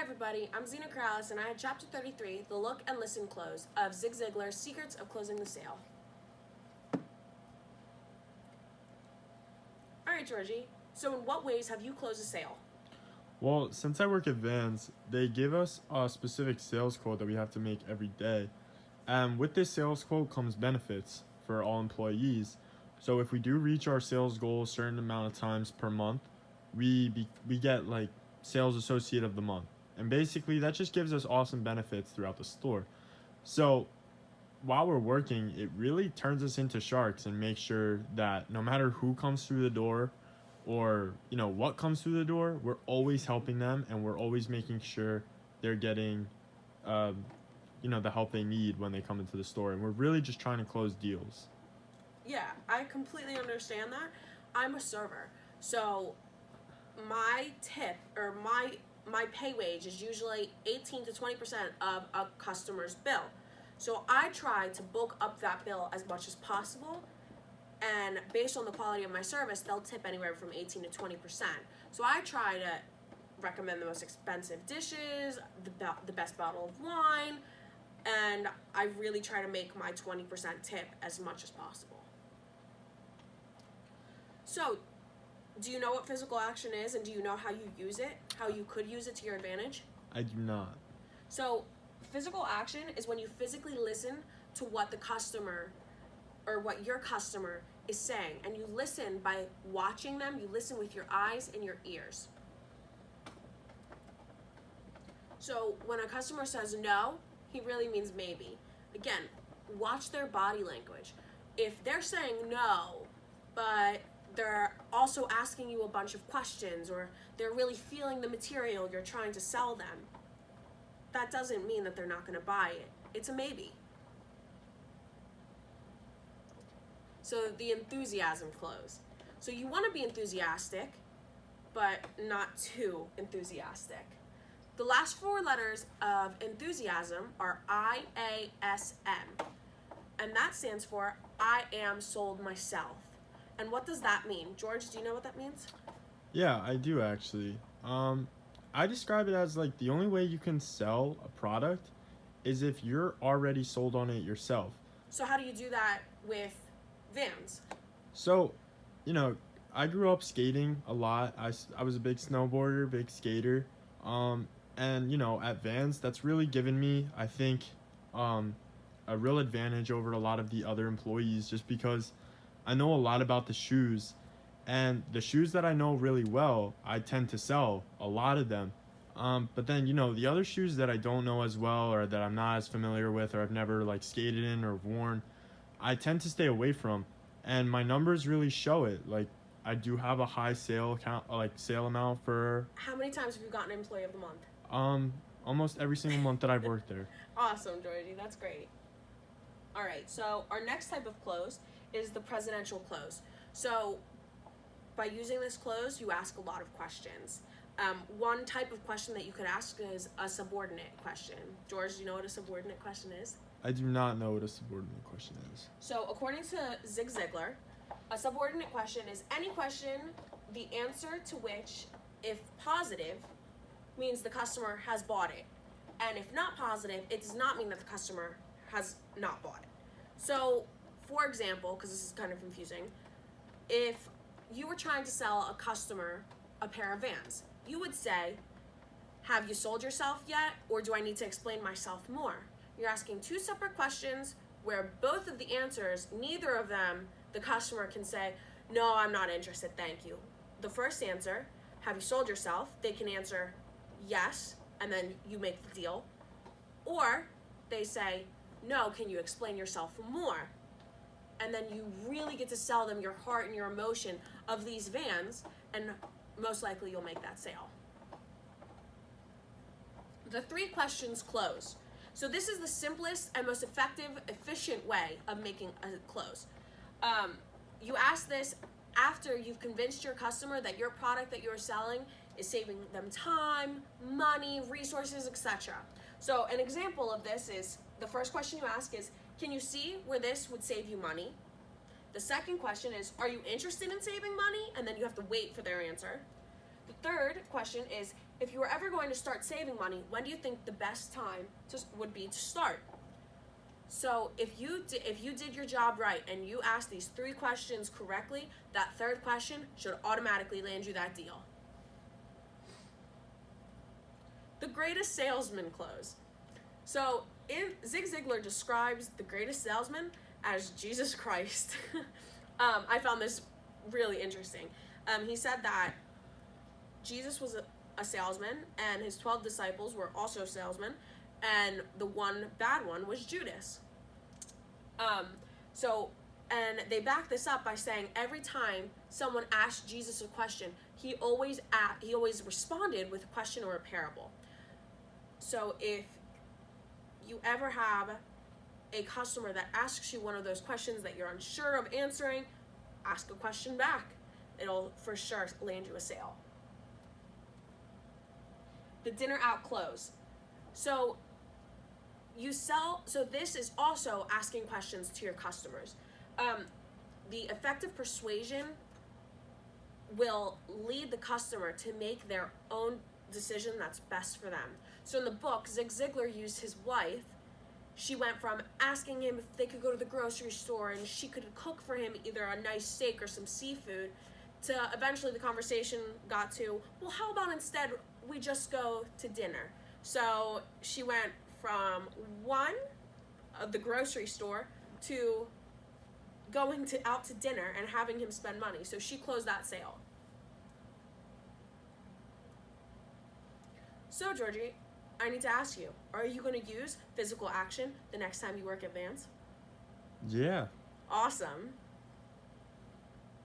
Hi everybody, I'm Zena Corrales and I had Chapter 33, The Look and Listen Close of Zig Ziglar, Secrets of Closing the Sale. Alright Georgie, so in what ways have you closed a sale? Well, since I work at Vans, they give us a specific sales quote that we have to make every day. And with this sales quote comes benefits for all employees. So if we do reach our sales goal a certain amount of times per month, we get like sales associate of the month. And basically that just gives us awesome benefits throughout the store. So while we're working, it really turns us into sharks and makes sure that no matter who comes through the door or what comes through the door, we're always helping them and we're always making sure they're getting the help they need when they come into the store, and we're really just trying to close deals. Yeah, I completely understand that. I'm a server, so my tip or my pay wage is usually 18 to 20% of a customer's bill. So I try to bulk up that bill as much as possible, and based on the quality of my service, they'll tip anywhere from 18 to 20%. So I try to recommend the most expensive dishes, the best bottle of wine, and I really try to make my 20% tip as much as possible. So, do you know what physical action is, and do you know how you use it? How you could use it to your advantage? I do not. So, physical action is when you physically listen to what the customer or what your customer is saying, and you listen by watching them. You listen with your eyes and your ears. So, when a customer says no, he really means maybe. Again, watch their body language. If they're saying no, but they're also asking you a bunch of questions, or they're really feeling the material you're trying to sell them, that doesn't mean that they're not going to buy it. It's a maybe. So the enthusiasm close. So you want to be enthusiastic, but not too enthusiastic. The last four letters of enthusiasm are IASM, and that stands for I am sold myself. And what does that mean? George, do you know what that means? Yeah, I do actually. I describe it as like the only way you can sell a product is if you're already sold on it yourself. So how do you do that with Vans? So, I grew up skating a lot. I was a big snowboarder, big skater. And at Vans, that's really given me, I think, a real advantage over a lot of the other employees, just because I know a lot about the shoes, and the shoes that I know really well, I tend to sell a lot of them. But then, the other shoes that I don't know as well, or that I'm not as familiar with, or I've never like skated in or worn, I tend to stay away from. And my numbers really show it. Like, I do have a high sale amount for. How many times have you gotten Employee of the Month? Almost every single month that I've worked there. Awesome, Georgie. That's great. All right, so our next type of close is the presidential close. So by using this close, you ask a lot of questions. One type of question that you could ask is a subordinate question. George, do you know what a subordinate question is? I do not know what a subordinate question is. So according to Zig Ziglar, a subordinate question is any question, the answer to which, if positive, means the customer has bought it. And if not positive, it does not mean that the customer has not bought it. So, for example, because this is kind of confusing, if you were trying to sell a customer a pair of Vans, you would say, have you sold yourself yet, or do I need to explain myself more? You're asking two separate questions where both of the answers, neither of them, the customer can say, no, I'm not interested, thank you. The first answer, have you sold yourself? They can answer yes, and then you make the deal. Or they say, no, can you explain yourself more? And then you really get to sell them your heart and your emotion of these Vans, and most likely you'll make that sale. The three questions close. So this is the simplest and most effective, efficient way of making a close. You ask this after you've convinced your customer that your product that you're selling is saving them time, money, resources, etc. So an example of this is, the first question you ask is, can you see where this would save you money? The second question is, are you interested in saving money? And then you have to wait for their answer. The third question is, if you were ever going to start saving money, when do you think the best time would be to start? So if you did your job right and you asked these 3 questions correctly, that third question should automatically land you that deal. The greatest salesman close. So Zig Ziglar describes the greatest salesman as Jesus Christ. I found this really interesting. He said that Jesus was a salesman, and his 12 disciples were also salesmen, and the one bad one was Judas. And they back this up by saying every time someone asked Jesus a question, he always responded with a question or a parable. So if you ever have a customer that asks you one of those questions that you're unsure of answering, ask a question back. It'll for sure land you a sale. The dinner out close. So this is also asking questions to your customers. The effective persuasion will lead the customer to make their own decision that's best for them. So in the book, Zig Ziglar used his wife. She went from asking him if they could go to the grocery store and she could cook for him either a nice steak or some seafood, to eventually the conversation got to, well, how about instead we just go to dinner? So she went from one of the grocery store to going out to dinner and having him spend money. So she closed that sale. So Georgie, I need to ask you, are you going to use physical action the next time you work at Vans? Yeah. Awesome.